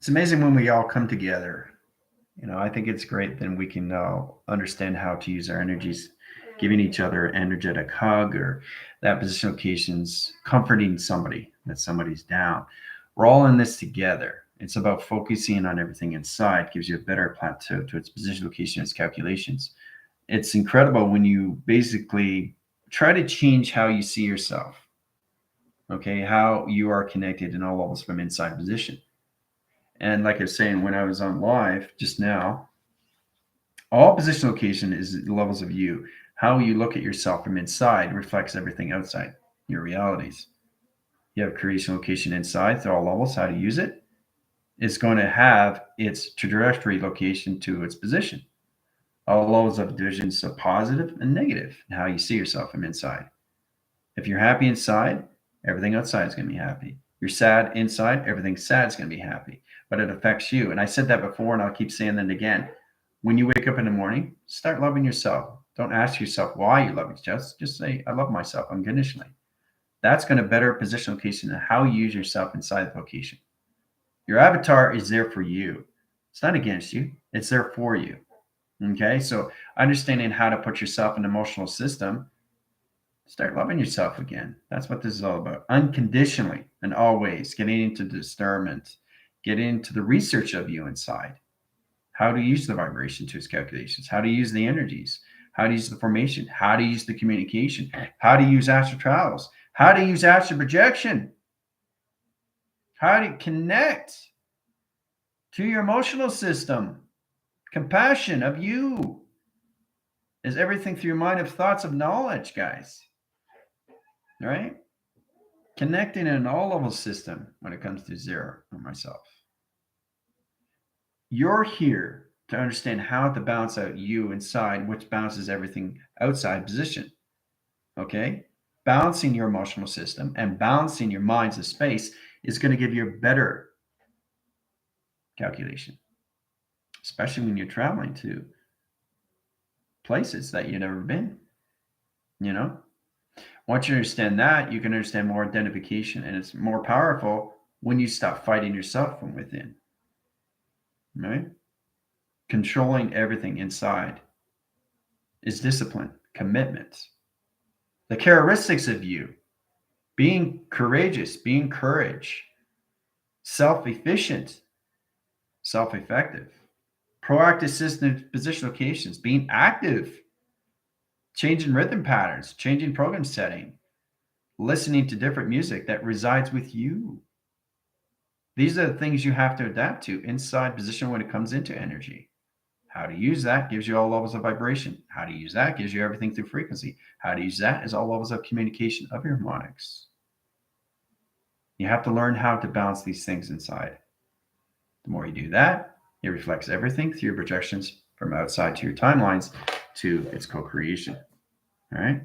It's amazing when we all come together. I think it's great then we can understand how to use our energies, giving each other an energetic hug or that position occasions, comforting somebody that somebody's down. We're all in this together. It's about focusing on everything inside, gives you a better plateau to its position location, its calculations. It's incredible when you basically try to change how you see yourself, okay, how you are connected in all levels from inside position. And like I was saying, when I was on live just now, all position location is levels of you. How you look at yourself from inside reflects everything outside, your realities. You have creation location inside through all levels, how to use it. It's going to have its trajectory location to its position. All levels of divisions of positive and negative, and how you see yourself from inside. If you're happy inside, everything outside is going to be happy. You're sad inside, everything sad is going to be happy. But it affects you. And I said that before, and I'll keep saying that again. When you wake up in the morning, start loving yourself. Don't ask yourself why you love yourself. Just say, I love myself unconditionally. That's going to better position location and how you use yourself inside the location. Your avatar is there for you. It's not against you. It's there for you. Okay, so understanding how to put yourself in an emotional system, start loving yourself again. That's what this is all about. Unconditionally and always getting into discernment, getting into the research of you inside. How to use the vibration to its calculations, how to use the energies, how to use the formation, how to use the communication, how to use astral travels, how to use astral projection, how to connect to your emotional system. Compassion of you is everything through your mind of thoughts of knowledge, guys. All right? Connecting in an all-level system when it comes to zero or myself. You're here to understand how to balance out you inside, which balances everything outside position. Okay? Balancing your emotional system and balancing your mind's of space is going to give you a better calculation, especially when you're traveling to places that you've never been. Once you understand that, you can understand more identification, and it's more powerful when you stop fighting yourself from within. Right? Controlling everything inside is discipline, commitment. The characteristics of you, being courageous, being courage, self-efficient, self-effective, proactive system position locations, being active, changing rhythm patterns, changing program setting, listening to different music that resides with you. These are the things you have to adapt to inside position when it comes into energy. How to use that gives you all levels of vibration. How to use that gives you everything through frequency. How to use that is all levels of communication of your harmonics. You have to learn how to balance these things inside. The more you do that, it reflects everything through your projections from outside to your timelines to its co-creation. All right?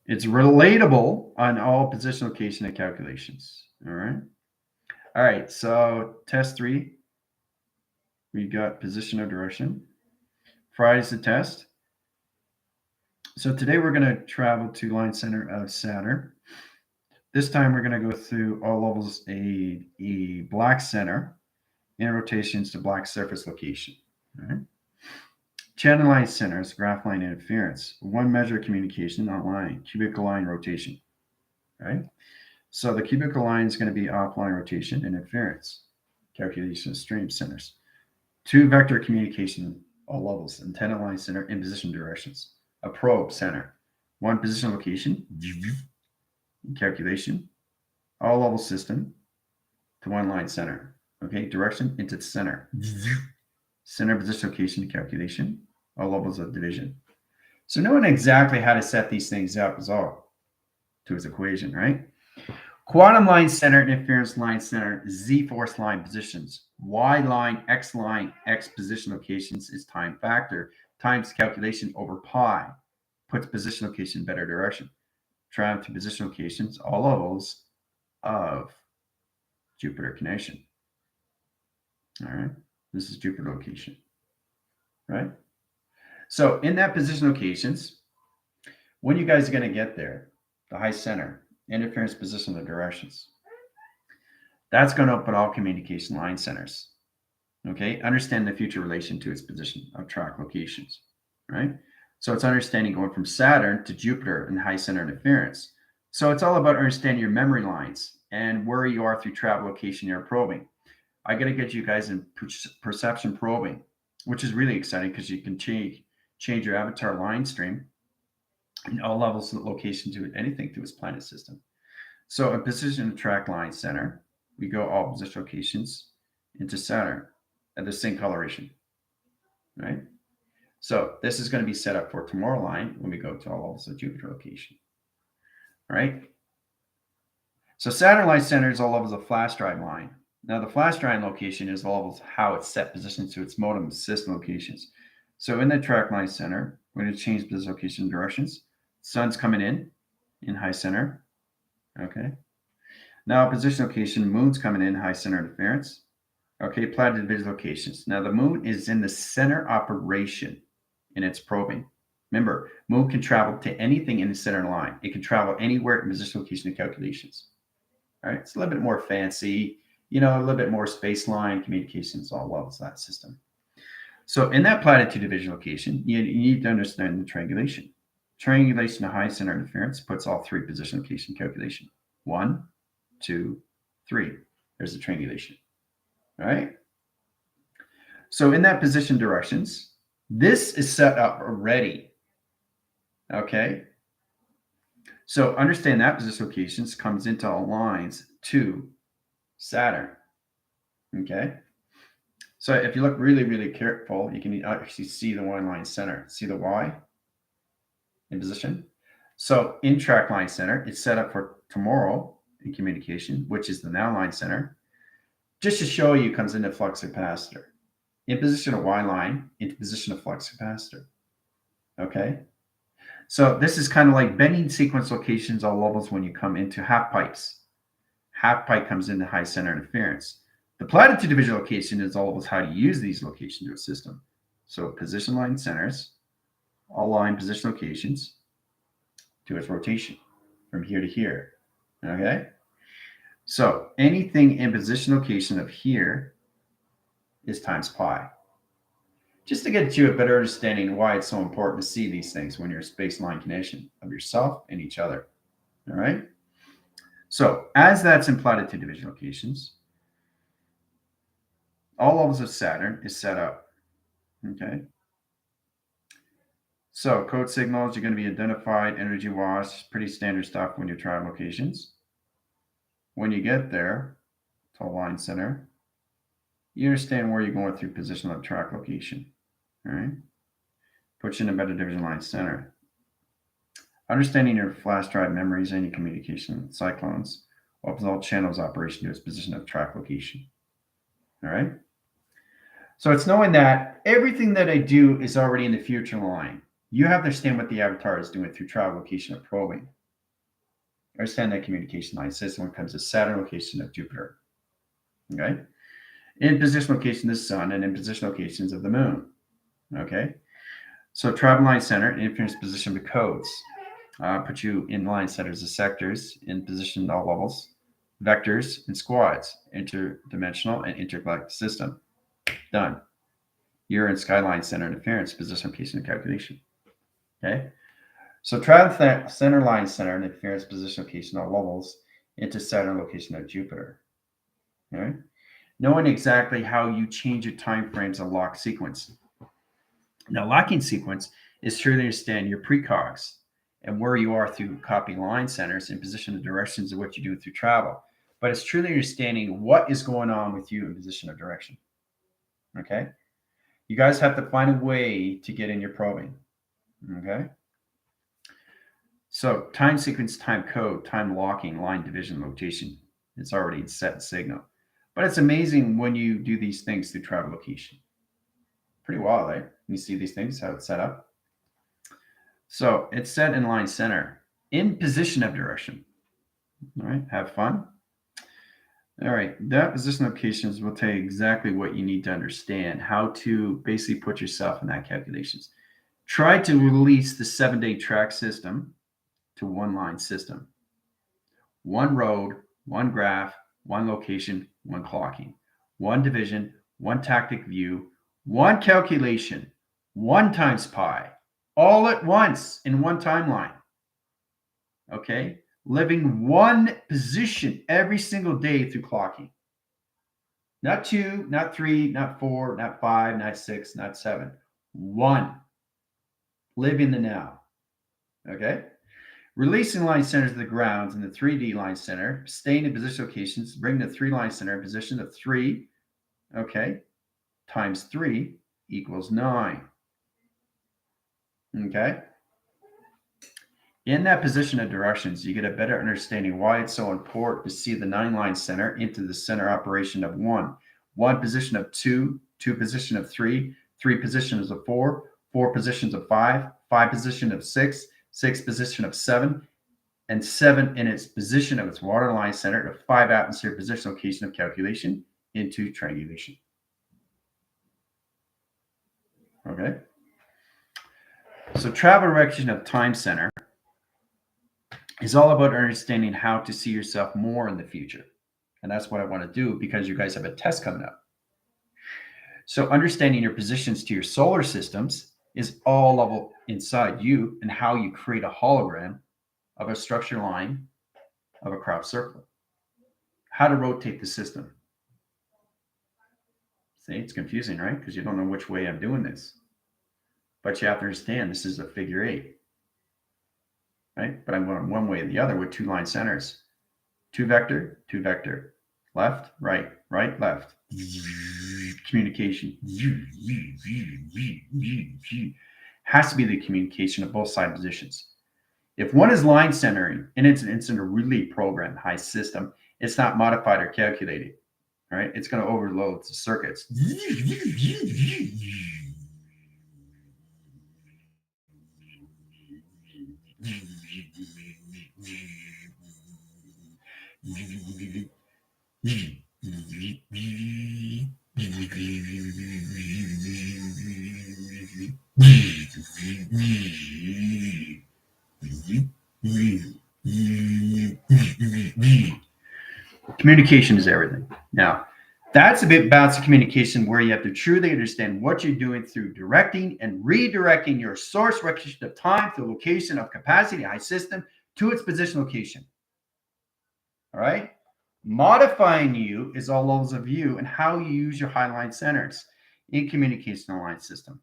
It's relatable on all position, location, and calculations. All right? All right, so test 3. We got position of direction. Friday's the test. So today we're going to travel to line center of Saturn. This time we're going to go through all levels a black center and rotations to black surface location. All right. Channel line centers, graph line interference, one measure of communication, not line, cubical line rotation. All right. So the cubical line is going to be offline rotation and interference. Calculation of stream centers. 2 vector communication, all levels, antenna line center in position directions. A probe center, 1 position location, calculation, all level system to 1 line center. Okay, direction into the center. Center position location calculation, all levels of division. So knowing exactly how to set these things up is all to its equation, right? Quantum line center, interference line center, Z-force line positions. Y line, X position locations is time factor times calculation over pi. Puts position location better direction. Travel to position locations, all levels of Jupiter connection. All right, this is Jupiter location, right? So in that position locations, when you guys are going to get there, the high center, interference position of directions. That's going to open all communication line centers. Okay, understand the future relation to its position of track locations, right? So it's understanding going from Saturn to Jupiter and high center interference. So it's all about understanding your memory lines and where you are through travel location you're probing. I got to get you guys in perception probing, which is really exciting because you can change your avatar line stream in all levels of location to anything through its planet system. So in position to track line center, we go all position locations into Saturn at the same coloration, right? So this is going to be set up for tomorrow line when we go to all levels of Jupiter location, right? So Saturn line center is all levels of flash drive line. Now the flash drive location is all levels how it's set positions to its modem system locations. So in the track line center, we're going to change this location directions. Sun's coming in high center. Okay. Now position location, moon's coming in high center interference. Okay, planet division locations. Now the moon is in the center operation in its probing. Remember, moon can travel to anything in the center line. It can travel anywhere in position location and calculations. All right, it's a little bit more fancy, a little bit more space line communications, all levels of that system. So in that platitude division location, you need to understand the triangulation. Triangulation of high center interference puts all three position location calculation. 1, 2, 3. There's the triangulation. All right. So in that position directions, this is set up already. Okay. So understand that position locations comes into all lines to Saturn. Okay. So if you look really, really careful, you can actually see the Y line center. See the Y in position? So in track line center, it's set up for tomorrow in communication, which is the now line center. Just to show you, comes into flux capacitor. In position of Y line, into position of flux capacitor. Okay? So this is kind of like bending sequence locations all levels when you come into half pipes. Half pipe comes into high center interference. The platitude division location is all levels how to use these locations to a system. So position line centers, all line position locations to its rotation from here to here. Okay? So anything in position location of here is times pi. Just to get you a better understanding why it's so important to see these things when you're a space line connection of yourself and each other. All right. So as that's in platitude division locations, all levels of Saturn is set up. Okay. So code signals are going to be identified, energy wash, pretty standard stuff when you try locations. When you get there to line center, you understand where you're going through position of track location. All right. Put you in a better division line center. Understanding your flash drive memories and your communication cyclones opens all channels operation to its position of track location. All right. So it's knowing that everything that I do is already in the future line. You have to understand what the avatar is doing through travel location of probing. Understand that communication line system when it comes to Saturn location of Jupiter. Okay. In position location of the sun and in position locations of the moon. Okay. So travel line center, interference position of the codes. Put you in line centers of sectors in position at all levels, vectors and squads, interdimensional and intergalactic system. Done. You're in skyline center interference, position location and calculation. Okay. So travel center line center and interference position location all levels into Saturn location of Jupiter. Okay. Knowing exactly how you change your time frames of lock sequence. Now, locking sequence is truly understand your precogs and where you are through copying line centers and position the directions of what you do through travel. But it's truly understanding what is going on with you in position of direction. Okay. You guys have to find a way to get in your probing. Okay. So time sequence, time code, time locking, line division, location. It's already set in signal. But it's amazing when you do these things through travel location. Pretty wild, right? You see these things, how it's set up. So it's set in line center, in position of direction. All right, have fun. All right, that position locations will tell you exactly what you need to understand, how to basically put yourself in that calculations. Try to release the 7-day track system to one line system. One road, one graph, one location, one clocking, one division, one tactic view, one calculation, one times pi, all at once in one timeline. Okay? Living one position every single day through clocking. Not 2, not 3, not 4, not 5, not 6, not 7. One. Live in the now. Okay? Releasing line centers to the grounds in the 3D line center, staying in position locations, bring the 3 line center in position of 3, okay, times 3 equals 9. Okay? In that position of directions, you get a better understanding why it's so important to see the 9 line center into the center operation of 1. 1 position of 2, 2 position of 3, 3 positions of 4, 4 positions of 5, 5 position of 6, 6 position of 7, and 7 in its position of its waterline center to 5 atmosphere position location of calculation into triangulation. Okay? So travel direction of time center is all about understanding how to see yourself more in the future. And that's what I want to do because you guys have a test coming up. So understanding your positions to your solar systems is all level inside you and how you create a hologram of a structure line of a crop circle. How to rotate the system. See, it's confusing, right? Because you don't know which way I'm doing this. But you have to understand this is a figure 8. Right? But I'm going one way or the other with 2 line centers. 2 vector, 2 vector. Left, right, right, left. Communication. Has to be the communication of both side positions. If one is line centering and it's in a really programmed high system, it's not modified or calculated. Right? It's going to overload the circuits. Communication is everything. Now, that's a bit bouncy communication where you have to truly understand what you're doing through directing and redirecting your source recognition of time to the location of capacity high system to its position location. All right? Modifying you is all levels of view and how you use your highline centers in communication line system.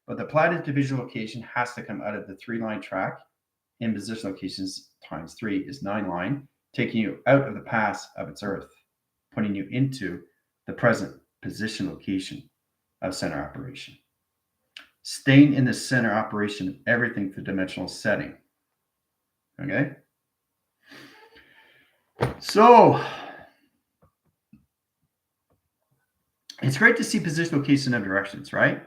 But the plotted division location has to come out of the 3-line track in position locations times 3 is 9 line, taking you out of the past of its earth, putting you into the present position location of center operation. Staying in the center operation of everything through dimensional setting. Okay? So, it's great to see position location of directions, right?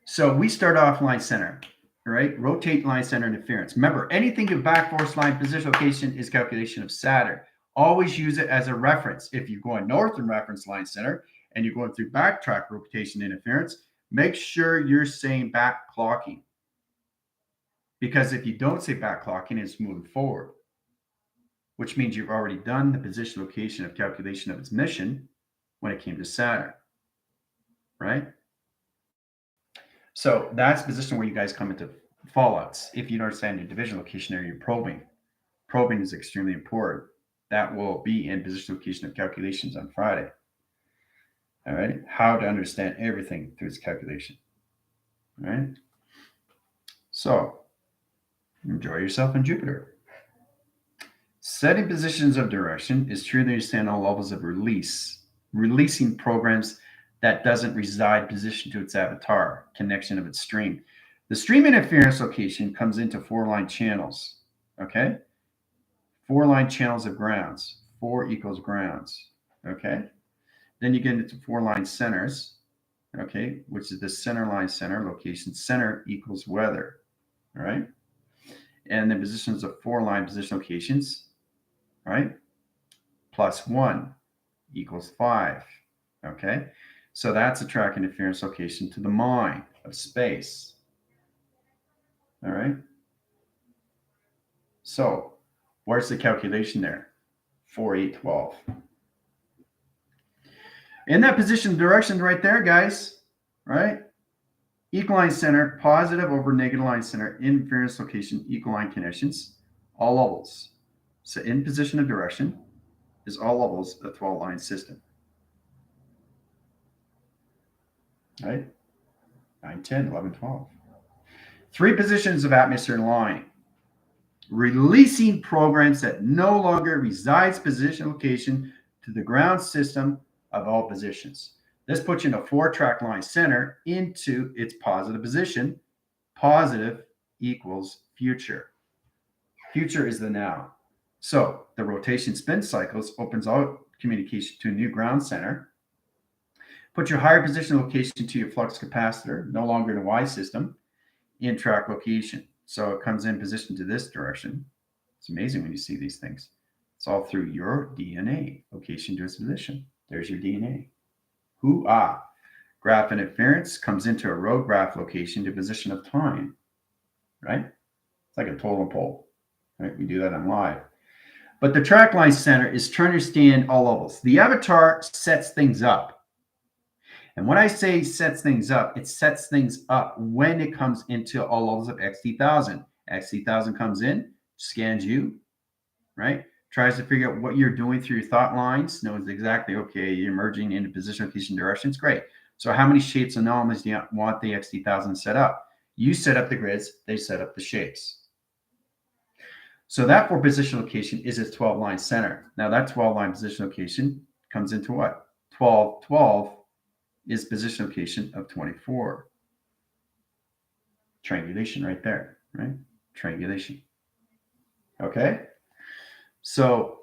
So we start off line center, right? Rotate line center interference. Remember, anything to back force line position location is calculation of Saturn. Always use it as a reference. If you're going north in reference line center and you're going through backtrack rotation interference, make sure you're saying back clocking. Because if you don't say back clocking, it's moving forward, which means you've already done the position location of calculation of its mission when it came to Saturn, right? So that's the position where you guys come into fallouts. If you don't understand your division location or you're probing, probing is extremely important. That will be in position location of calculations on Friday. All right. How to understand everything through its calculation. All right. So enjoy yourself in Jupiter. Setting positions of direction is truly understand all levels of releasing programs that doesn't reside position to its avatar, connection of its stream. The stream interference location comes into 4-line channels, okay? 4-line channels of grounds, 4 equals grounds, okay? Then you get into 4-line centers, okay, which is the center line center location. Center equals weather, all right? And the positions of 4-line position locations, right? Plus 1 equals 5, okay? So that's a track interference location to the mind of space. All right. So where's the calculation there? 4, 8, 12. In that position direction right there, guys, right? Equal line center, positive over negative line center, inference location, equal line conditions, all levels. So in position of direction is all levels of 12 line system. Right? 9, 10, 11, 12. 3 positions of atmosphere line. Releasing programs that no longer resides position location to the ground system of all positions. This puts you in a 4-track line center into its positive position. Positive equals future. Future is the now. So the rotation spin cycles opens out communication to a new ground center. Put your higher position location to your flux capacitor, no longer in a Y system, in track location. So it comes in position to this direction. It's amazing when you see these things. It's all through your DNA, location to its position. There's your DNA. Hoo-ah. Graph interference comes into a road graph location to position of time, right? It's like a totem pole, right? We do that on live. But the track line center is to understand all levels. The avatar sets things up. And when I say sets things up, it sets things up when it comes into all levels of XT1000. XT1000 comes in, scans you, right? Tries to figure out what you're doing through your thought lines, knows exactly, okay, you're merging into position, location, directions. Great. So how many shapes and anomalies do you want the XT1000 set up? You set up the grids, they set up the shapes. So that for position location is its 12-line center. Now that 12-line position location comes into what? 12, 12 is position location of 24. Triangulation right there, right? Triangulation. Okay? So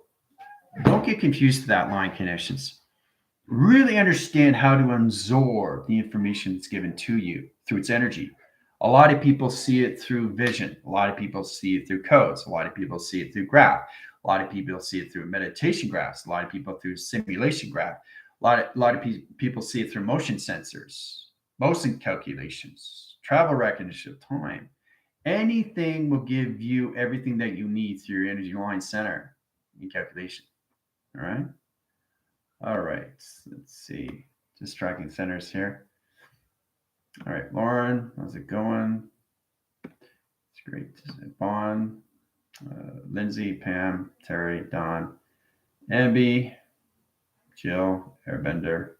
don't get confused to that line connections. Really understand how to absorb the information that's given to you through its energy. A lot of people see it through vision. A lot of people see it through codes. A lot of people see it through graph. A lot of people see it through meditation graphs. A lot of people through simulation graph. A lot of people see it through motion sensors, motion calculations, travel recognition of time. Anything will give you everything that you need through your energy line center in calculation. All right. All right. Let's see. Just tracking centers here. All right, Lauren, how's it going? It's great. Vaughn, Lindsay, Pam, Terry, Don, Abby, Jill, Airbender,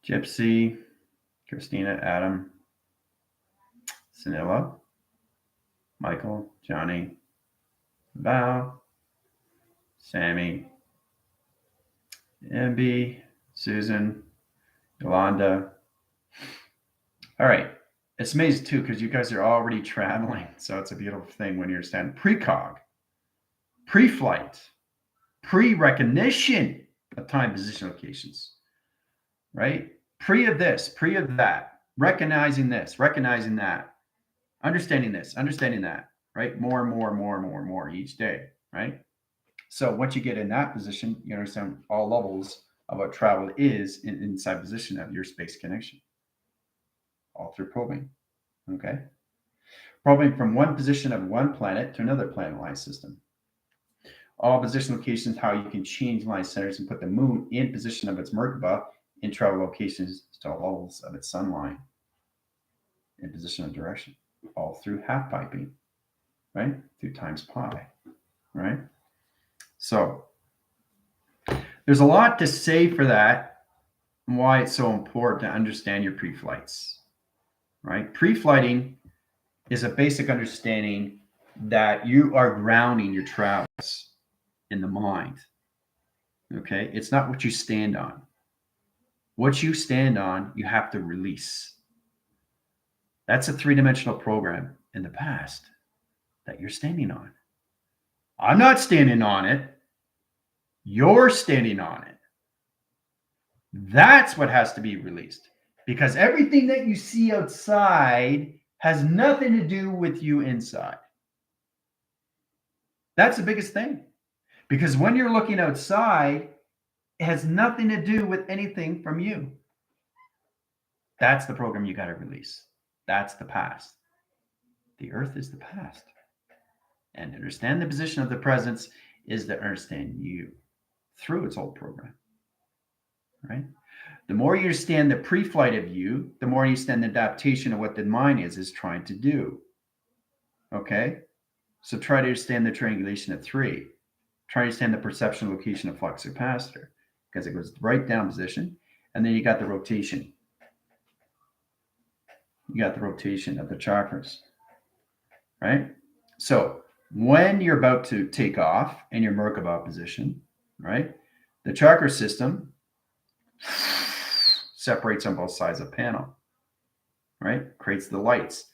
Gypsy, Christina, Adam, Sanilla, Michael, Johnny, Val, Sammy, Abby, Susan, Yolanda. All right. It's amazing too, because you guys are already traveling. So it's a beautiful thing when you're standing precog, pre-flight, pre-recognition of time, position, locations, right? Pre of this, pre of that, recognizing this, recognizing that, understanding this, understanding that, right? More and more and more and more and more each day, right? So once you get in that position, you understand all levels of what travel is inside position of your space connection. All through probing, okay? Probing from one position of one planet to another planet line system. All position locations, how you can change line centers and put the moon in position of its Merkaba in travel locations to all levels of its sun line in position of direction, all through half piping, right? Through times pi, right? So there's a lot to say for that and why it's so important to understand your pre-flights. Right? Pre-flighting is a basic understanding that you are grounding your travels in the mind. Okay? It's not what you stand on. What you stand on, you have to release. That's a 3-dimensional program in the past that you're standing on. I'm not standing on it. You're standing on it. That's what has to be released. Because everything that you see outside has nothing to do with you inside. That's the biggest thing. Because when you're looking outside, it has nothing to do with anything from you. That's the program you got to release. That's the past. The earth is the past. And to understand the position of the presence is to understand you through its old program. right? The more you understand the pre-flight of you, the more you understand the adaptation of what the mind is trying to do. Okay? So try to understand the triangulation of 3. Try to understand the perception location of flux capacitor, because it goes right down position. And then you got the rotation. You got the rotation of the chakras, right? So when you're about to take off in your Merkaba position, right, the chakra system separates on both sides of the panel, right? Creates the lights,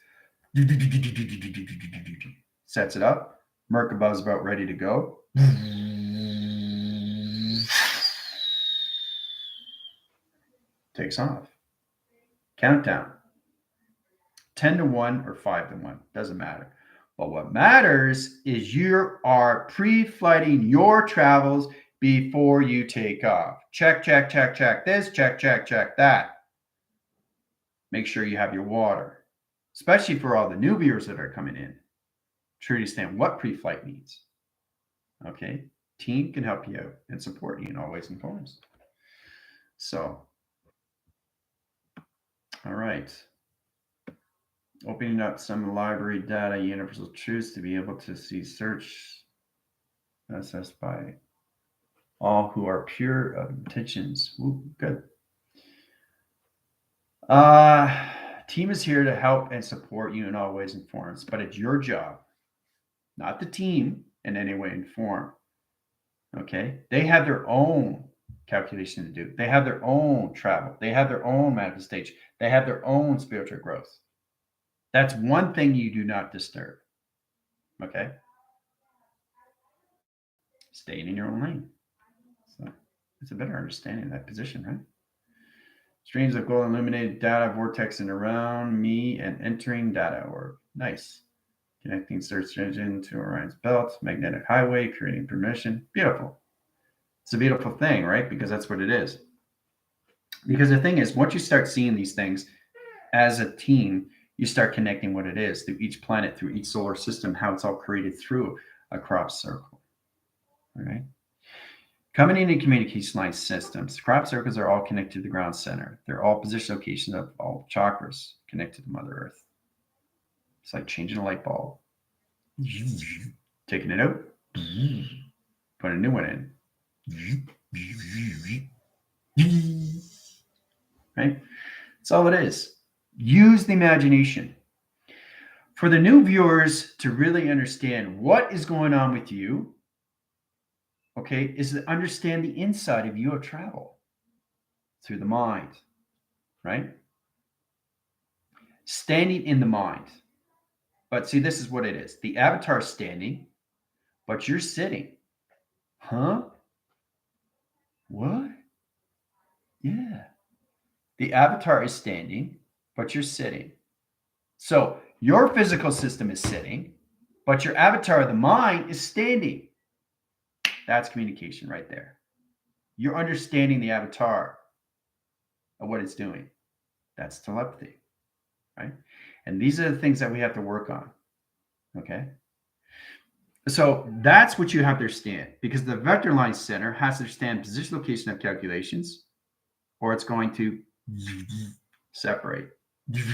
sets it up. Merkaba is about ready to go. Takes off. Countdown. 10 to 1 or 5 to 1. Doesn't matter. But what matters is you are pre-flighting your travels before you take off. Check, check, check, check this, check, check, check that. Make sure you have your water, especially for all the new viewers that are coming in. To understand what pre-flight means. Okay? Team can help you out and support you in all ways and forms. So, all right. Opening up some library data, universal truths to be able to see search assessed by all who are pure of intentions. Ooh, good. Team is here to help and support you in all ways and forms, but it's your job, not the team in any way and form. Okay? They have their own calculation to do. They have their own travel. They have their own manifestation. They have their own spiritual growth. That's one thing you do not disturb. Okay? Staying in your own lane. So it's a better understanding of that position, right? Streams of gold illuminated data vortexing around me and entering data orb. Nice. Connecting search engine to Orion's belt, magnetic highway, creating permission. Beautiful. It's a beautiful thing, right? Because that's what it is. Because the thing is, once you start seeing these things as a team, you start connecting what it is through each planet, through each solar system, how it's all created through a crop circle. All right. Coming into communication line systems, crop circles are all connected to the ground center. They're all position location of all chakras connected to Mother Earth. It's like changing a light bulb. Taking it out, put a new one in. Right? That's all it is. Use the imagination. For the new viewers to really understand what is going on with you, okay, is to understand the inside of you of travel through the mind, right? Standing in the mind. But see, this is what it is. The avatar is standing, but you're sitting. Huh? What? Yeah. The avatar is standing, but you're sitting. So your physical system is sitting, but your avatar of the mind is standing. That's communication right there. You're understanding the avatar of what it's doing. That's telepathy, right? And these are the things that we have to work on, okay? So that's what you have to understand, because the vector line center has to understand position location of calculations, or it's going to separate. And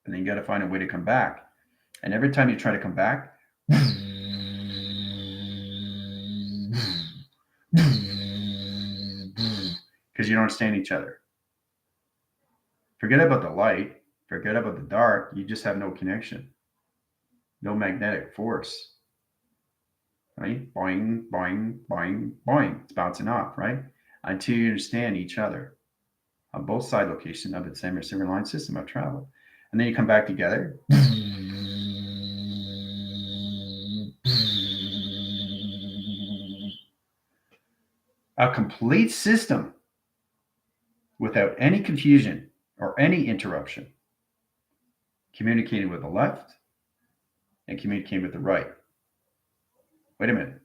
then you got to find a way to come back. And every time you try to come back, because you don't understand each other. Forget about the light. Forget about the dark. You just have no connection. No magnetic force. Right? Boing, boing, boing, boing. It's bouncing off, right? Until you understand each other on both side location of the same receiver line system of travel. And then you come back together. A complete system without any confusion or any interruption. Communicating with the left and communicating with the right. Wait a minute.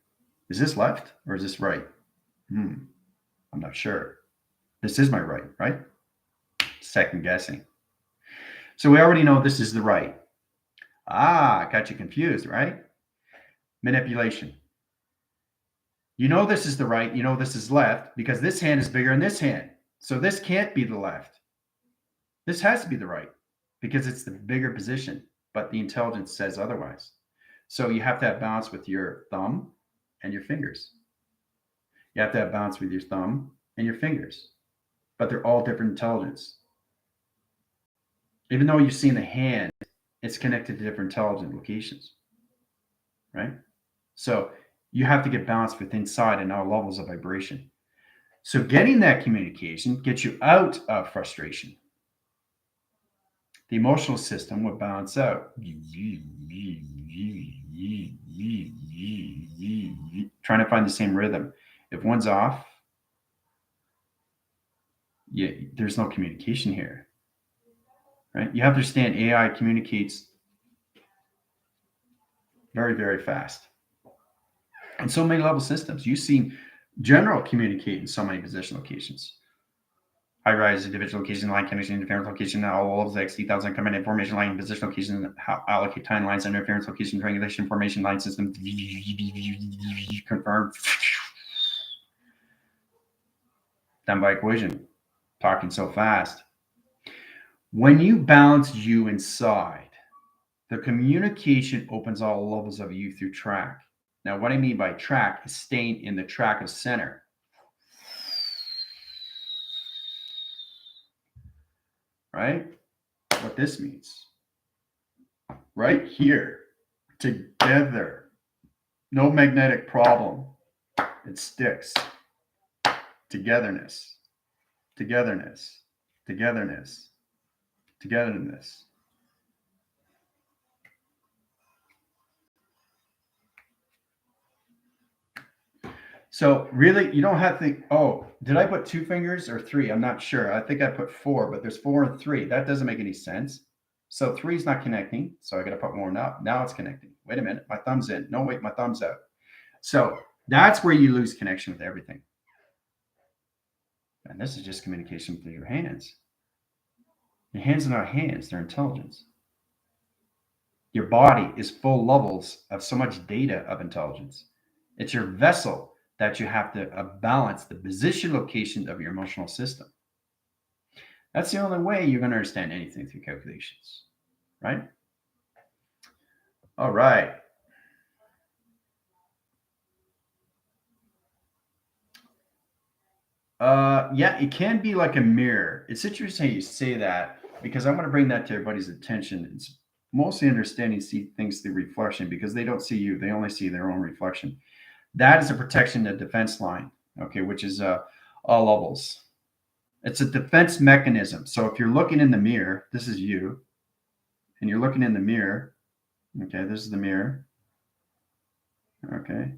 Is this left or is this right? I'm not sure. This is my right, right? Second guessing. So we already know this is the right. Got you confused, right? Manipulation. You know this is the right, you know this is left, because this hand is bigger than this hand. So this can't be the left. This has to be the right, because it's the bigger position, but the intelligence says otherwise. So you have to have balance with your thumb and your fingers. You have to have balance with your thumb and your fingers, but they're all different intelligence. Even though you see in the hand, it's connected to different intelligent locations, right? So you have to get balanced with inside and all levels of vibration. So getting that communication gets you out of frustration. The emotional system will balance out. Trying to find the same rhythm. If one's off, there's no communication here, right? You have to understand AI communicates very, very fast. And so many level systems. You've seen general communicate in so many position locations. High rise, individual location, line connection, interference location, all levels, XT1000 command information line, position location, allocate time lines, interference location, triangulation, formation line system, confirm. Done by equation. Talking so fast. When you balance you inside, the communication opens all levels of you through track. Now, what I mean by track is staying in the track of center. Right? What this means. Right here, together. No magnetic problem. It sticks. Togetherness. Togetherness. Togetherness. Togetherness. So really, you don't have to think, oh, did I put 2 fingers or 3? I'm not sure. I think I put 4, but there's 4 and 3. That doesn't make any sense. So 3 is not connecting. So I got to put 1 up. Now it's connecting. Wait a minute. My thumb's in. No, wait, my thumb's out. So that's where you lose connection with everything. And this is just communication through your hands. Your hands are not hands, they're intelligence. Your body is full levels of so much data of intelligence. It's your vessel that you have to balance the position location of your emotional system. That's the only way you're going to understand anything through calculations, right? All right. Yeah, it can be like a mirror. It's interesting you say that because I'm going to bring that to everybody's attention. It's mostly understanding see things through reflection because they don't see you; they only see their own reflection. That is a protection, a defense line, okay, which is all levels. It's a defense mechanism. So if you're looking in the mirror, this is you, and you're looking in the mirror. Okay, this is the mirror. Okay,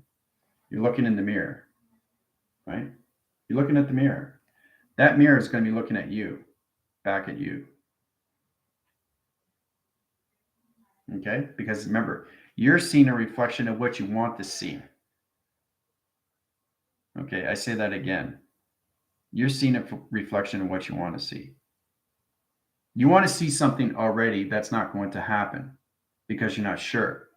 you're looking in the mirror, right? You're looking at the mirror. That mirror is going to be looking at you, back at you. Okay, because remember, you're seeing a reflection of what you want to see. Okay, I say that again. You're seeing a reflection of what you want to see. You want to see something already that's not going to happen because you're not sure.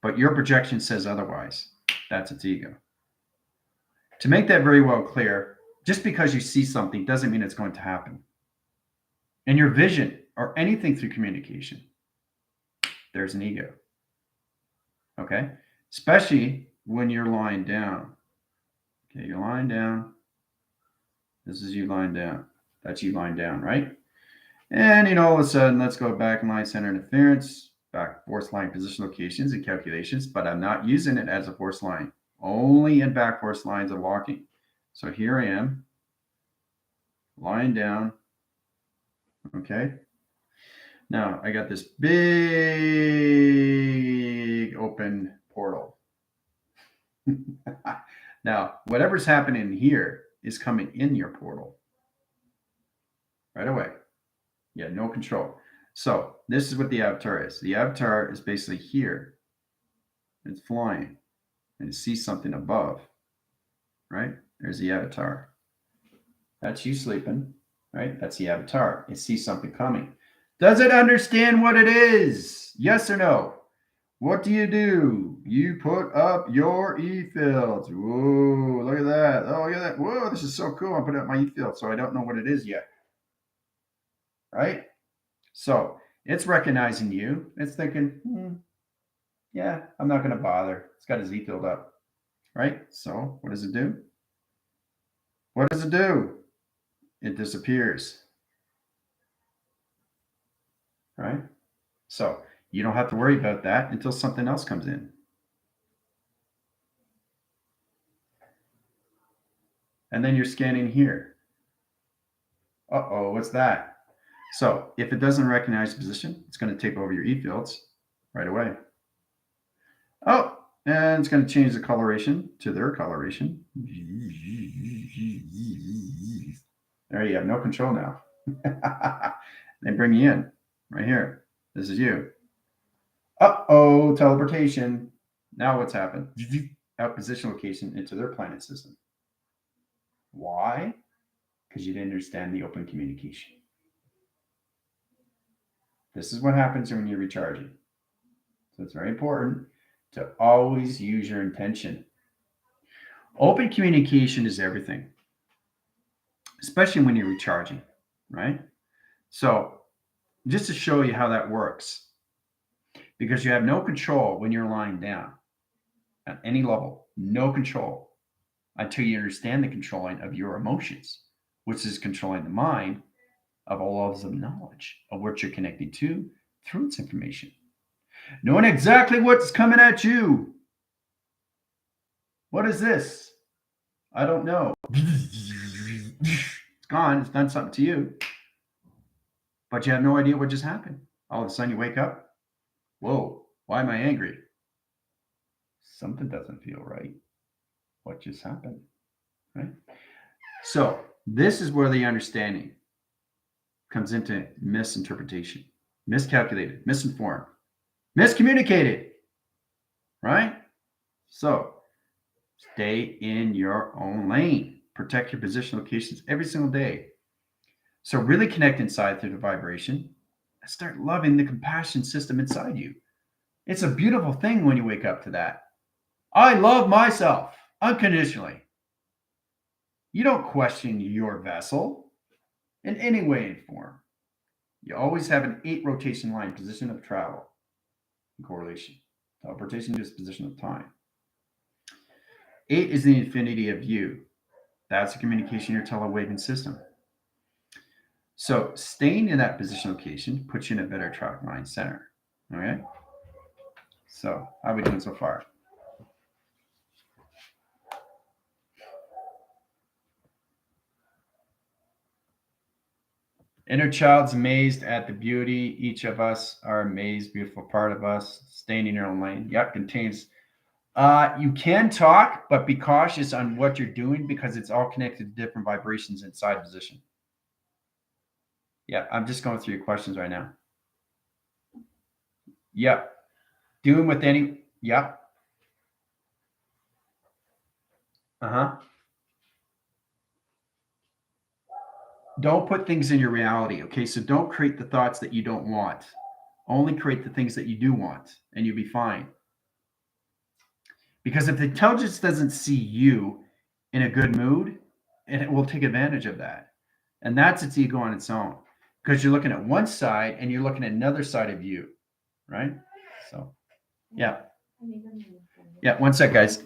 But your projection says otherwise. That's its ego. To make that very well clear, just because you see something doesn't mean it's going to happen. And your vision or anything through communication, there's an ego. Okay? Especially when you're lying down. Okay, you're lying down. This is you lying down. That's you lying down, right? And all of a sudden, let's go back in line center interference, back force line position locations and calculations, but I'm not using it as a force line. Only in back force lines of locking. So here I am, lying down. Okay. Now I got this big open portal. Now, whatever's happening here is coming in your portal right away. Yeah, no control. So this is what the avatar is. The avatar is basically here. It's flying and it sees something above, right? There's the avatar. That's you sleeping, right? That's the avatar. It sees something coming. Does it understand what it is? Yes or no? what do? You put up your E fields. Whoa, look at that. Oh, look at that. Whoa, this is so cool. I put up my E field, so I don't know what it is yet. Right? So it's recognizing you. It's thinking, yeah, I'm not going to bother. It's got his E field up. Right? So what does it do? What does it do? It disappears. Right? So you don't have to worry about that until something else comes in. And then you're scanning here. Uh-oh, what's that? So if it doesn't recognize the position, it's going to take over your E fields right away. Oh, and it's going to change the coloration to their coloration. There you have no control now. They bring you in right here. This is you. Uh-oh, teleportation. Now what's happened? Out position location into their planet system. Why? Because you didn't understand the open communication. This is what happens when you're recharging. So it's very important to always use your intention. Open communication is everything, especially when you're recharging, right? So just to show you how that works, because you have no control when you're lying down at any level, no control until you understand the controlling of your emotions, which is controlling the mind of all levels of knowledge of what you're connecting to through its information. Knowing exactly what's coming at you. What is this? I don't know. It's gone. It's done something to you. But you have no idea what just happened. All of a sudden you wake up. Whoa, why am I angry? Something doesn't feel right. What just happened? Right? So this is where the understanding comes into misinterpretation, miscalculated, misinformed, miscommunicated. Right? So stay in your own lane. Protect your position locations every single day. So really connect inside through the vibration and start loving the compassion system inside you. It's a beautiful thing when you wake up to that. I love myself unconditionally. You don't question your vessel in any way and form. You always have an 8 rotation line position of travel in correlation. Teleportation is position of time. 8 is the infinity of you. That's the communication your telewaving system. So staying in that position location puts you in a better track line center. Okay. So how are we doing so far? Inner child's amazed at the beauty. Each of us are amazed, beautiful part of us. Staying in your own lane. Yep, contains. You can talk, but be cautious on what you're doing because it's all connected to different vibrations inside position. Yeah, I'm just going through your questions right now. Yep. Doing with any. Yep. Uh-huh. Don't put things in your reality. Okay. So don't create the thoughts that you don't want. Only create the things that you do want, and you'll be fine. Because if the intelligence doesn't see you in a good mood, and it will take advantage of that. And that's its ego on its own. Because you're looking at one side and you're looking at another side of you. Right? So yeah. Yeah, one sec, guys.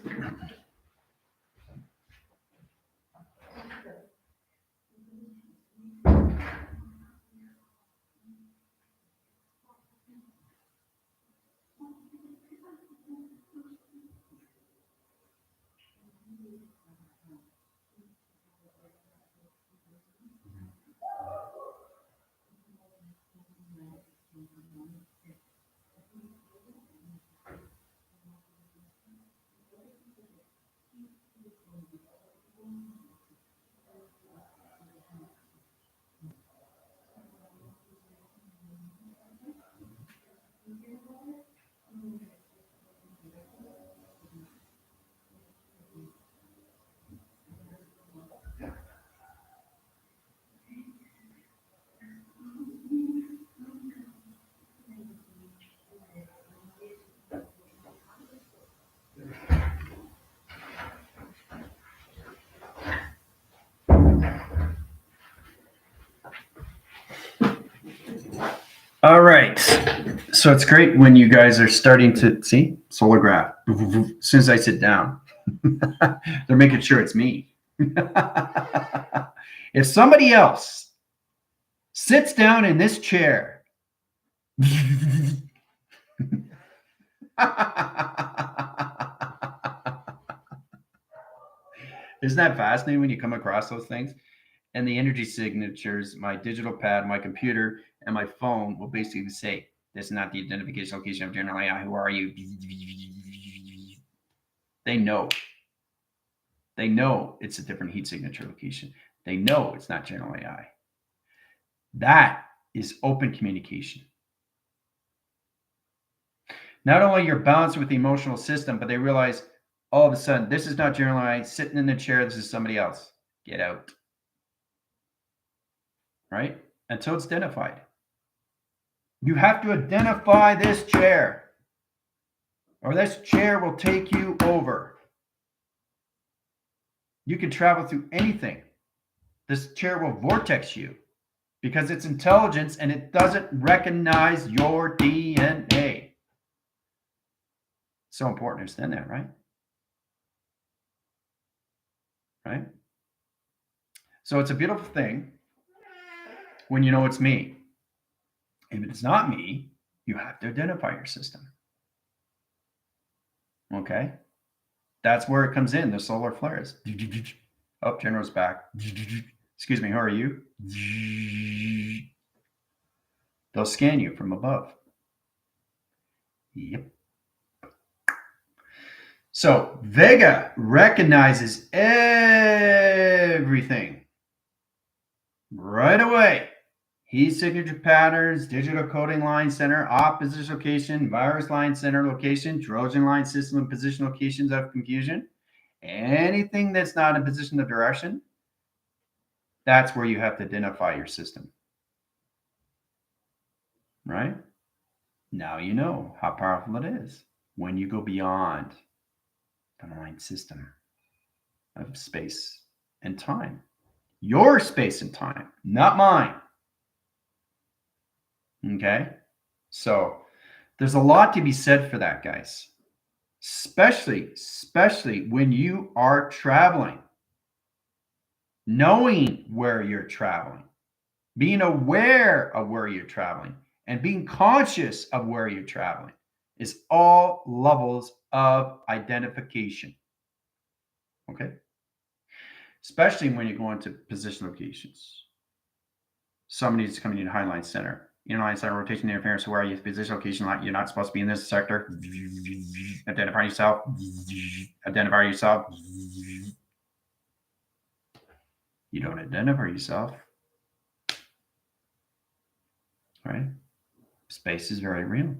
All right. So it's great when you guys are starting to see solar graph. As soon as I sit down, they're making sure it's me. If somebody else sits down in this chair, isn't that fascinating when you come across those things? And the energy signatures, my digital pad, my computer, and my phone will basically say, "This is not the identification location of general AI. Who are you?" They know. They know it's a different heat signature location. They know it's not general AI. That is open communication. Not only you're balanced with the emotional system, but they realize all of a sudden, this is not general AI sitting in the chair. This is somebody else. Get out. Right? Until it's identified. You have to identify this chair, or this chair will take you over. You can travel through anything. This chair will vortex you because it's intelligence and it doesn't recognize your DNA. So important to understand that, right? Right? So it's a beautiful thing when you know it's me. If it's not me, you have to identify your system. Okay? That's where it comes in, the solar flares. Oh, General's back. Excuse me, who are you? They'll scan you from above. Yep. So Vega recognizes everything right away. Heat signature patterns, digital coding line center, opposition location, virus line center location, Trojan line system and position locations of confusion. Anything that's not in position of direction, that's where you have to identify your system. Right? Now you know how powerful it is when you go beyond the line system of space and time. Your space and time, not mine. Okay? So there's a lot to be said for that, guys. Especially when you are traveling. Knowing where you're traveling, being aware of where you're traveling, and being conscious of where you're traveling is all levels of identification. Okay? Especially when you go into position locations. Somebody's coming in Highline Center. Inline center rotation interference. Where are you? Position location. You're not supposed to be in this sector. Identify yourself. Identify yourself. You don't identify yourself. Right? Space is very real.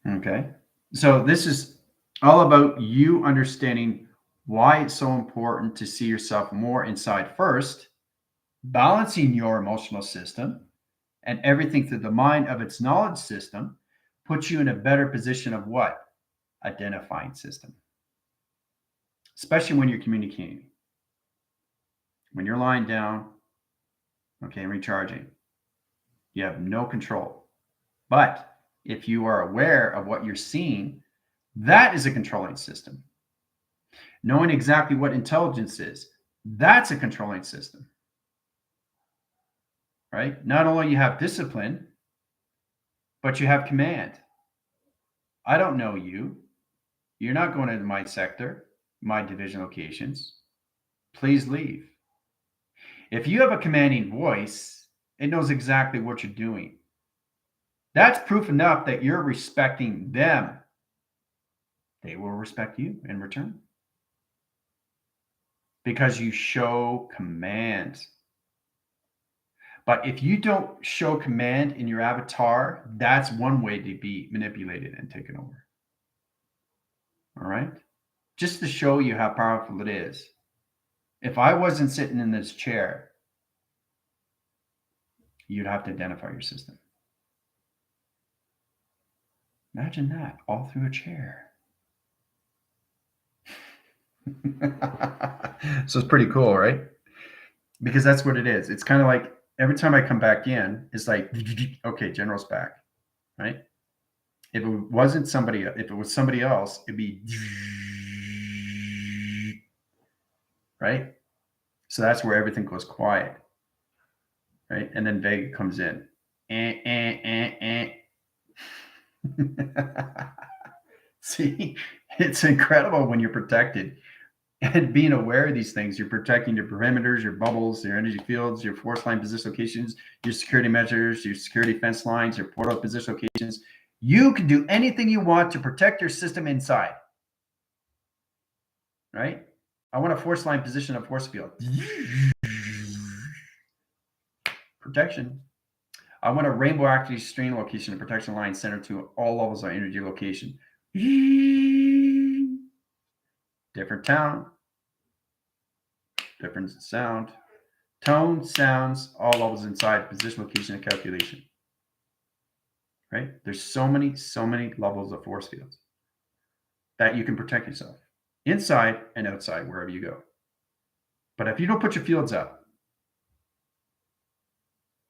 Okay. So this is all about you understanding why it's so important to see yourself more inside first, balancing your emotional system and everything through the mind of its knowledge system puts you in a better position of what? Identifying system. Especially when you're communicating. When you're lying down, okay, and recharging, you have no control. But if you are aware of what you're seeing, that is a controlling system. Knowing exactly what intelligence is, that's a controlling system. Right? Not only you have discipline, but you have command. I don't know you. You're not going into my sector, my division locations. Please leave. If you have a commanding voice, it knows exactly what you're doing. That's proof enough that you're respecting them. They will respect you in return because you show command. But if you don't show command in your avatar, that's one way to be manipulated and taken over. All right? Just to show you how powerful it is. If I wasn't sitting in this chair, you'd have to identify your system. Imagine that, all through a chair. So it's pretty cool, right? Because that's what it is. It's kind of like every time I come back in, it's like, okay, general's back, right? If it wasn't somebody, if it was somebody else, it'd be right. So that's where everything goes quiet, right? And then Vega comes in. See, it's incredible when you're protected and being aware of these things. You're protecting your perimeters, your bubbles, your energy fields, your force line position locations, your security measures, your security fence lines, your portal position locations. You can do anything you want to protect your system inside, right? I want a force line position of force field. Protection. I want a rainbow active strain location and protection line centered to all levels of energy location. Different tone, different sound, tone, sounds, all levels inside position, location, and calculation. Right? There's so many levels of force fields that you can protect yourself inside and outside wherever you go. But if you don't put your fields up,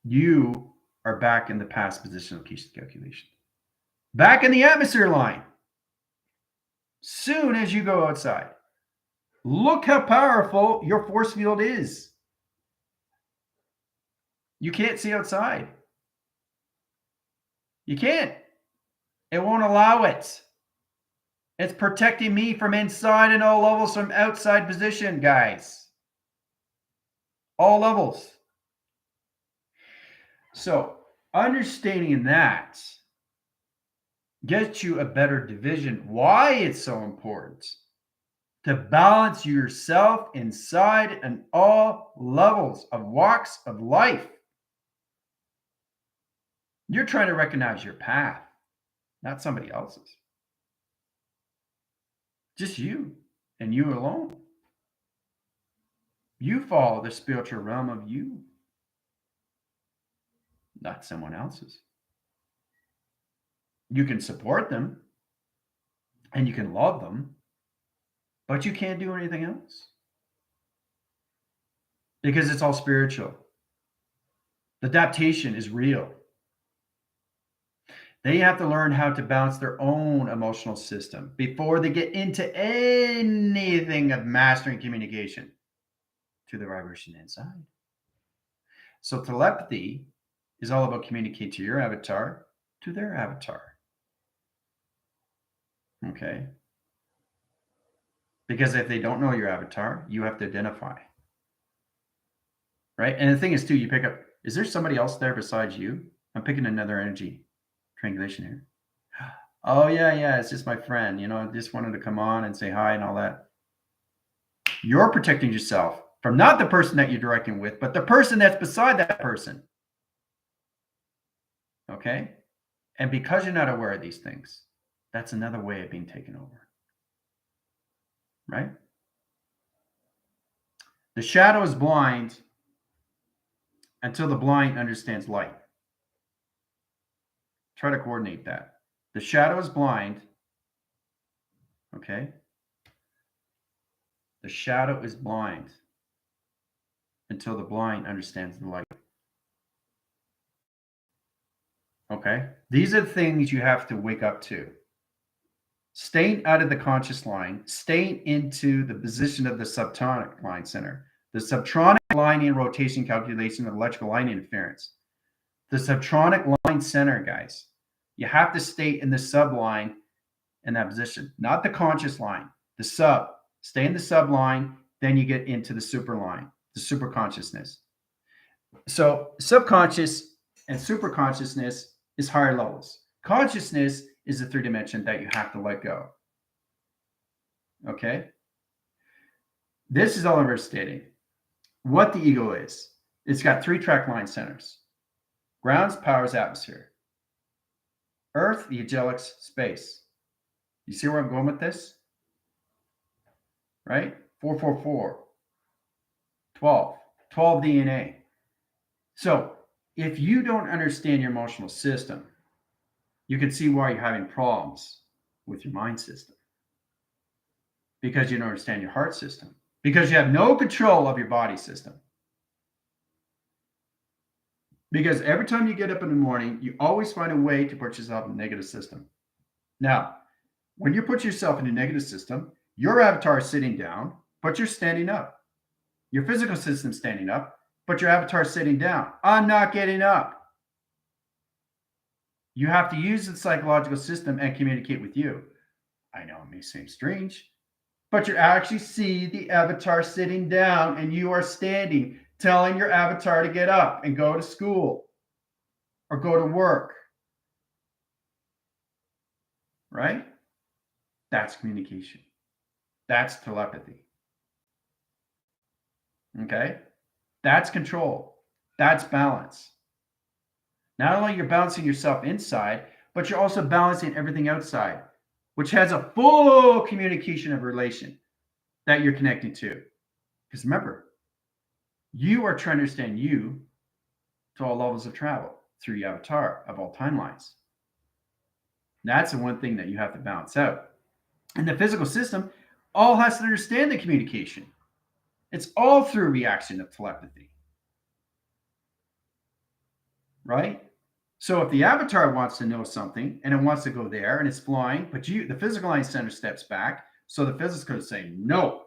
you are back in the past position, location, calculation. Back in the atmosphere line. Soon as you go outside. Look how powerful your force field is. You can't see outside. You can't. It won't allow it. It's protecting me from inside and all levels from outside position, guys. All levels. So understanding that gets you a better division. Why it's so important to balance yourself inside and all levels of walks of life. You're trying to recognize your path, not somebody else's. Just you and you alone. You follow the spiritual realm of you, not someone else's. You can support them and you can love them, but you can't do anything else because it's all spiritual. The adaptation is real. They have to learn how to balance their own emotional system before they get into anything of mastering communication to the vibration inside. So telepathy is all about communicating to your avatar, to their avatar. Okay? Because if they don't know your avatar, you have to identify. Right? And the thing is, too, you pick up, is there somebody else there besides you? I'm picking another energy triangulation here. Oh, yeah, it's just my friend. I just wanted to come on and say hi and all that. You're protecting yourself from not the person that you're directing with, but the person that's beside that person. Okay? And because you're not aware of these things, that's another way of being taken over. Right? The shadow is blind until the blind understands light. Try to coordinate that. The shadow is blind. Okay? The shadow is blind until the blind understands the light. Okay? These are the things you have to wake up to. Staying out of the conscious line, staying into the position of the subtronic line center. The subtronic line and rotation calculation of electrical line interference. The subtronic line center, guys. You have to stay in the subline in that position, not the conscious line, the sub. Stay in the subline, then you get into the super line, the super consciousness. So subconscious and super consciousness is higher levels. Consciousness is the third dimension that you have to let go. Okay? This is all I'm stating. What the ego is. It's got 3 track line centers. Grounds, powers, atmosphere. Earth, the angelics, space. You see where I'm going with this? Right? 444. 12. 12 DNA. So if you don't understand your emotional system, you can see why you're having problems with your mind system. Because you don't understand your heart system. Because you have no control of your body system. Because every time you get up in the morning, you always find a way to put yourself in a negative system. Now, when you put yourself in a negative system, your avatar is sitting down, but you're standing up. Your physical system's standing up, but your avatar is sitting down. I'm not getting up. You have to use the psychological system and communicate with you. I know it may seem strange, but you actually see the avatar sitting down and you are standing, telling your avatar to get up and go to school or go to work. Right? That's communication. That's telepathy. Okay? That's control. That's balance. Not only you're balancing yourself inside, but you're also balancing everything outside, which has a full communication of relation that you're connecting to. Because remember, you are trying to understand you to all levels of travel through your avatar of all timelines. That's the one thing that you have to balance out. And the physical system all has to understand the communication. It's all through reaction of telepathy. Right? So if the avatar wants to know something and it wants to go there and it's flying, but the physical line center steps back, so the physical is saying no.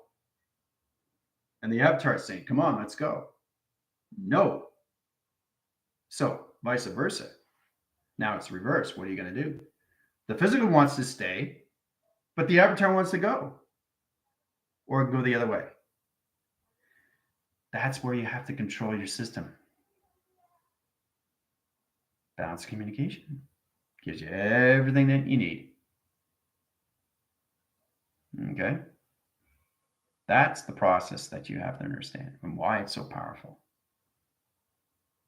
And the avatar is saying, come on, let's go. No. So vice versa. Now it's reverse. What are you going to do? The physical wants to stay, but the avatar wants to go or go the other way. That's where you have to control your system. Balanced communication gives you everything that you need. Okay? That's the process that you have to understand and why it's so powerful.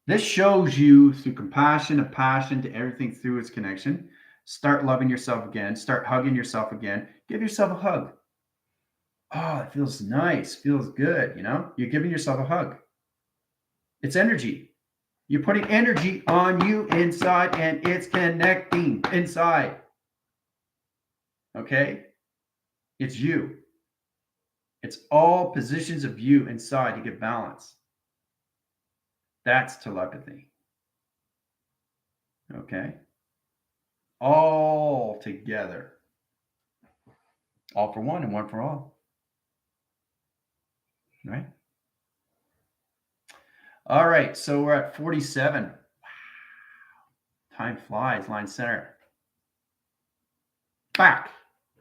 This shows you through compassion and passion to everything through its connection. Start loving yourself again. Start hugging yourself again. Give yourself a hug. Oh, it feels nice. Feels good. You know, you're giving yourself a hug. It's energy. You're putting energy on you inside and it's connecting inside. Okay? It's you. It's all positions of you inside to get balance. That's telepathy. Okay? All together. All for one and one for all. Right? All right, so we're at 47. Wow. Time flies, line center. Back.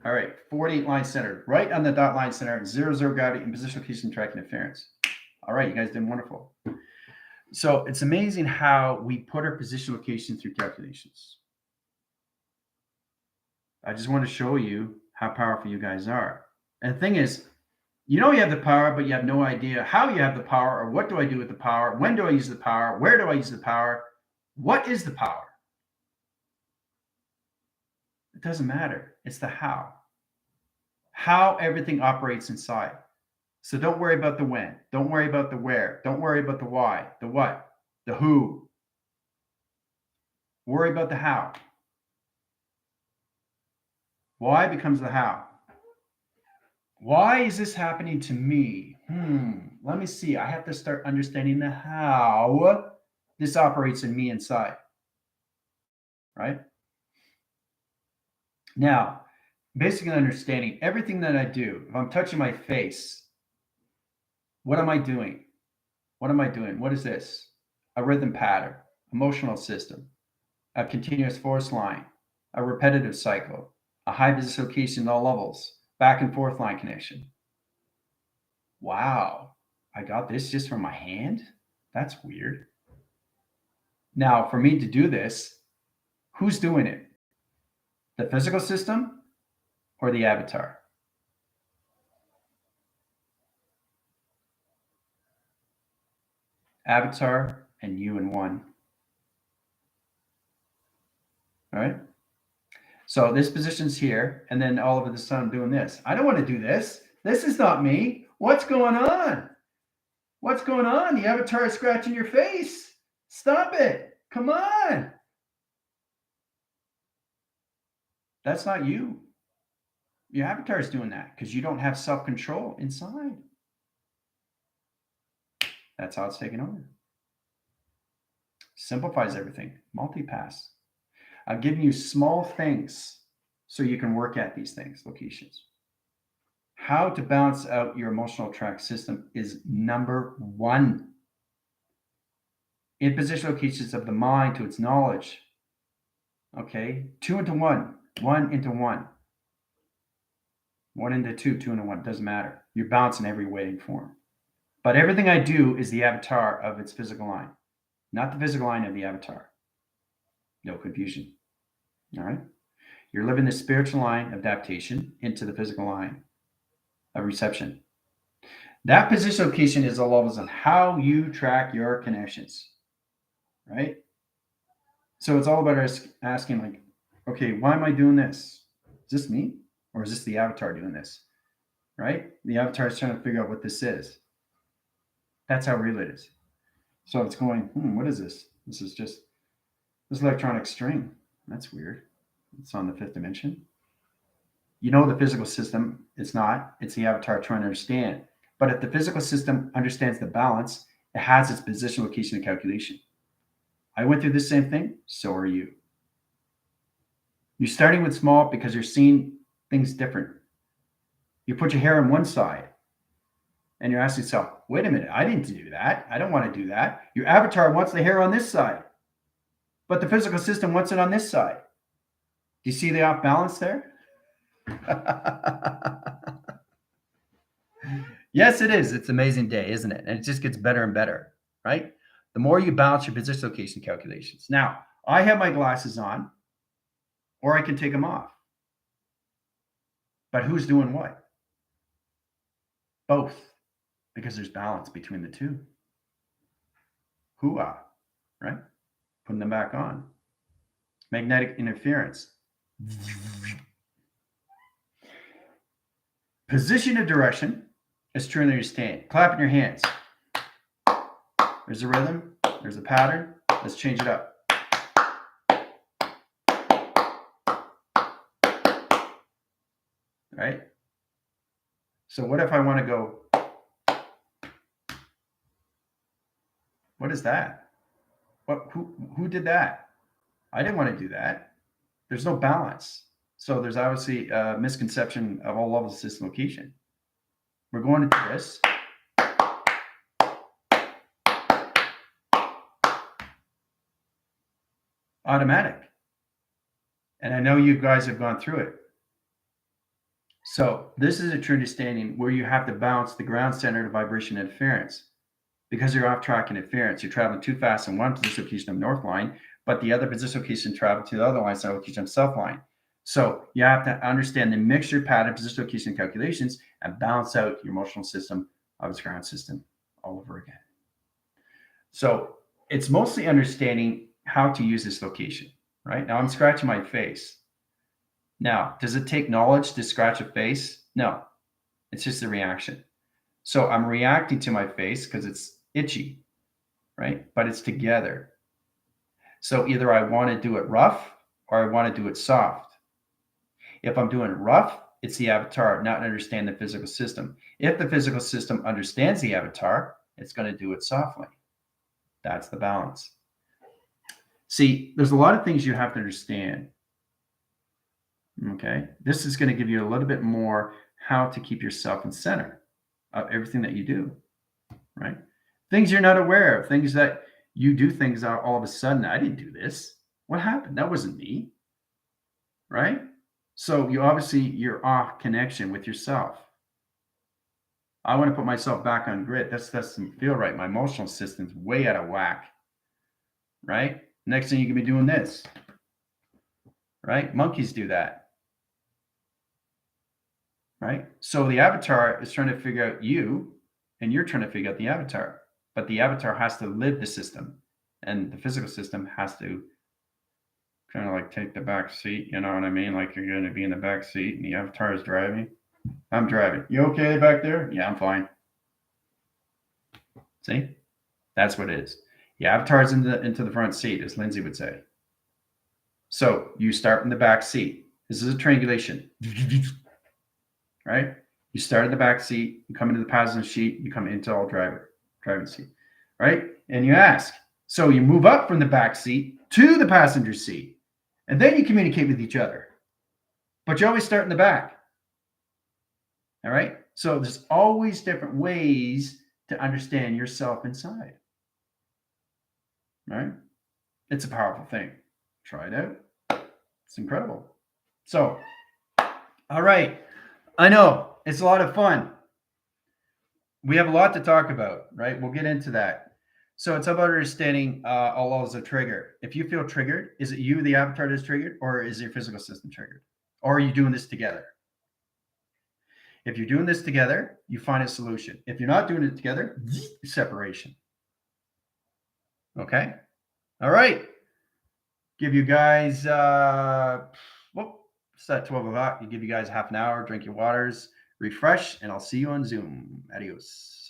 All right, 48 line center. Right on the dot line center, 0, 0 gravity and positional location track interference. All right, you guys did wonderful. So it's amazing how we put our position location through calculations. I just want to show you how powerful you guys are. And the thing is, you know you have the power, but you have no idea how you have the power or what do I do with the power? When do I use the power? Where do I use the power? What is the power? It doesn't matter. It's the how. How everything operates inside. So don't worry about the when. Don't worry about the where. Don't worry about the why, the what, the who. Worry about the how. Why becomes the how. Why is this happening to me? Let me see. I have to start understanding the how this operates in me inside. Right? Now, basically understanding everything that I do. If I'm touching my face, what am I doing? What am I doing? What is this? A rhythm pattern, emotional system, a continuous force line, a repetitive cycle, a high position location at all levels, back and forth line connection. Wow, I got this just from my hand? That's weird. Now, for me to do this, who's doing it? The physical system or the avatar? Avatar and you in one. All right? So this position's here, and then all of a sudden I'm doing this. I don't want to do this. This is not me. What's going on? What's going on? The avatar is scratching your face. Stop it. Come on. That's not you. Your avatar is doing that because you don't have self-control inside. That's how it's taken over. Simplifies everything. Multipass. I'm giving you small things so you can work at these things, locations. How to balance out your emotional track system is number one. In position locations of the mind to its knowledge. Okay, 2 into 1, 1 into 1, 1 into 2, 2 into 1, doesn't matter. You're balancing every way and form. But everything I do is the avatar of its physical line, not the physical line of the avatar. No confusion. All right? You're living the spiritual line of adaptation into the physical line of reception. That position location is all levels on how you track your connections, right? So it's all about asking, like, okay, why am I doing this? Is this me? Or is this the avatar doing this? Right? The avatar is trying to figure out what this is. That's how real it is. So it's going, what is this? This is just this electronic string. That's weird. It's on the fifth dimension. You know the physical system, it's not. It's the avatar trying to understand. But if the physical system understands the balance, it has its position, location, and calculation. I went through the same thing, so are you. You're starting with small because you're seeing things different. You put your hair on one side and you're asking yourself, wait a minute, I didn't do that. I don't want to do that. Your avatar wants the hair on this side, but the physical system wants it on this side. Do you see the off balance there? Yes, it is. It's an amazing day, isn't it? And it just gets better and better, right? The more you balance your position location calculations. Now, I have my glasses on, or I can take them off. But who's doing what? Both, because there's balance between the two. Hoo-ah, right? Putting them back on. Magnetic interference. Position of direction is truly your stand. Clapping your hands. There's a rhythm. There's a pattern. Let's change it up. Right? So what if I want to go, what is that? Who did that? I didn't want to do that. There's no balance. So there's obviously a misconception of all levels of system location. We're going into this. Automatic. And I know you guys have gone through it. So this is a true understanding where you have to balance the ground center to vibration interference. Because you're off track interference, you're traveling too fast in one position location of north line, but the other position location travel to the other line, so location of south line. So you have to understand the mixture pattern, position location calculations, and balance out your emotional system of its ground system all over again. So it's mostly understanding how to use this location, right? Now I'm scratching my face. Now, does it take knowledge to scratch a face? No, it's just a reaction. So I'm reacting to my face because it's itchy, right? But it's together. So either I want to do it rough or I want to do it soft. If I'm doing it rough, it's the avatar not understand the physical system. If the physical system understands the avatar, it's going to do it softly. That's the balance. See, there's a lot of things you have to understand. Okay, this is going to give you a little bit more how to keep yourself in center of everything that you do, right? Things you're not aware of, things that you do things that all of a sudden, I didn't do this. What happened? That wasn't me, right? So you're off connection with yourself. I want to put myself back on grid. That doesn't feel right. My emotional system's way out of whack, right? Next thing you can be doing this, right? Monkeys do that. Right? So the avatar is trying to figure out you, and you're trying to figure out the avatar. But the avatar has to live the system, and the physical system has to kind of like take the back seat. You know what I mean? Like you're going to be in the back seat, and the avatar is driving. I'm driving. You okay back there? Yeah, I'm fine. See? That's what it is. The avatar is into the front seat, as Lindsay would say. So you start in the back seat. This is a triangulation. Right? You start in the back seat, you come into the passenger seat, you come into all driving seat, right? And you ask, So you move up from the back seat to the passenger seat, and then you communicate with each other. But you always start in the back. All right? So there's always different ways to understand yourself inside. All right? It's a powerful thing. Try it out. It's incredible. So, all right. I know it's a lot of fun. We have a lot to talk about, right? We'll get into that. So it's about understanding all laws of trigger. If you feel triggered, is it you, the avatar, that's triggered, or is your physical system triggered? Or are you doing this together? If you're doing this together, you find a solution. If you're not doing it together, separation. Okay? All right. Give you guys, it's at 12 o'clock. You give you guys half an hour, drink your waters, refresh, and I'll see you on Zoom. Adios.